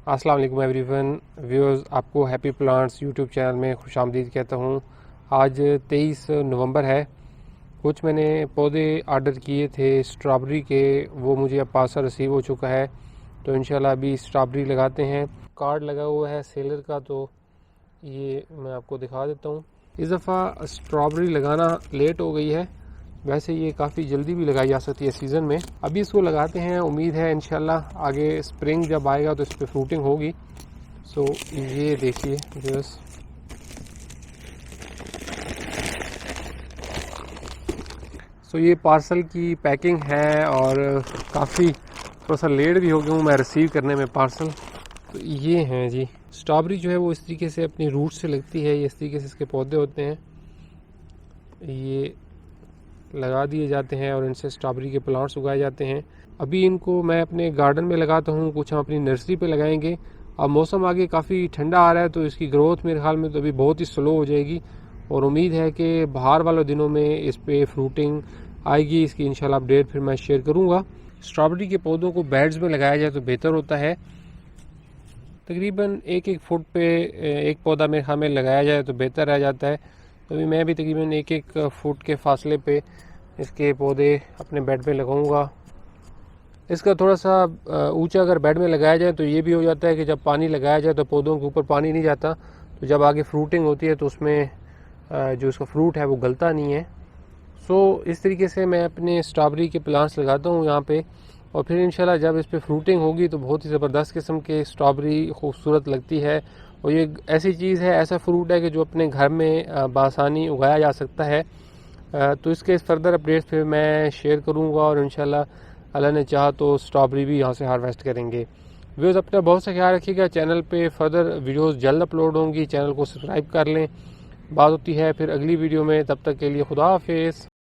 अस्सलाम वालेकुम everyone viewers, आपको हैप्पी प्लांट्स यूट्यूब चैनल में खुशामदीद कहता हूँ। आज 23 नवंबर है। कुछ मैंने पौधे ऑर्डर किए थे स्ट्रॉबेरी के, वो मुझे अब पार्सल रिसीव हो चुका है। तो इंशाल्लाह अभी स्ट्रॉबेरी लगाते हैं। कार्ड लगा हुआ है सेलर का, तो ये मैं आपको दिखा देता हूँ। इस दफ़ा स्ट्रॉबेरी लगाना लेट हो गई है, वैसे ये काफ़ी जल्दी भी लगाई जा सकती है सीज़न में। अभी इसको लगाते हैं, उम्मीद है इंशाल्लाह आगे स्प्रिंग जब आएगा तो इस पर फ्रूटिंग होगी। सो ये देखिए व्यूअर्स, ये पार्सल की पैकिंग है और काफ़ी थोड़ा सा लेट भी हो गया हूँ मैं रिसीव करने में पार्सल। तो ये हैं जी स्ट्रॉबेरी जो है वो इस तरीके से अपनी रूट से लगती है। ये इस तरीके से इसके पौधे होते हैं, ये लगा दिए जाते हैं और इनसे स्ट्रॉबेरी के प्लांट्स उगाए जाते हैं। अभी इनको मैं अपने गार्डन में लगाता हूँ, कुछ हम अपनी नर्सरी पे लगाएंगे। अब मौसम आगे काफ़ी ठंडा आ रहा है, तो इसकी ग्रोथ मेरे ख्याल में तो अभी बहुत ही स्लो हो जाएगी और उम्मीद है कि बाहर वाले दिनों में इस पर फ्रूटिंग आएगी। इसकी इंशाल्लाह अपडेट फिर मैं शेयर करूँगा। स्ट्रॉबेरी के पौधों को बेड्स में लगाया जाए तो बेहतर होता है। तकरीबन एक फुट पे एक पौधा मेरे ख्याल में लगाया जाए तो बेहतर रह जाता है। तो अभी मैं भी तकरीबन एक फुट के फासले पे इसके पौधे अपने बेड पे लगाऊंगा। इसका थोड़ा सा ऊंचा अगर बेड में लगाया जाए तो ये भी हो जाता है कि जब पानी लगाया जाए तो पौधों के ऊपर पानी नहीं जाता, तो जब आगे फ्रूटिंग होती है तो उसमें जो इसका फ्रूट है वो गलता नहीं है। सो इस तरीके से मैं अपने स्ट्रॉबेरी के प्लांट्स लगाता हूँ यहाँ पे, और फिर इंशाल्लाह जब इस पर फ्रूटिंग होगी तो बहुत ही ज़बरदस्त किस्म के स्ट्रॉबेरी खूबसूरत लगती है। और ये ऐसी चीज़ है, ऐसा फ्रूट है कि जो अपने घर में बासानी उगाया जा सकता है। तो इसके फर्दर अपडेट्स फिर मैं शेयर करूँगा और इंशाल्लाह अल्लाह ने चाहा तो स्ट्रॉबेरी भी यहाँ से हार्वेस्ट करेंगे। व्यूअर्स, अपना बहुत सा ख्याल रखिएगा। चैनल पे फर्दर वीडियोस जल्द अपलोड होंगी, चैनल को सब्सक्राइब कर लें। बात होती है फिर अगली वीडियो में, तब तक के लिए खुदा हाफिज़।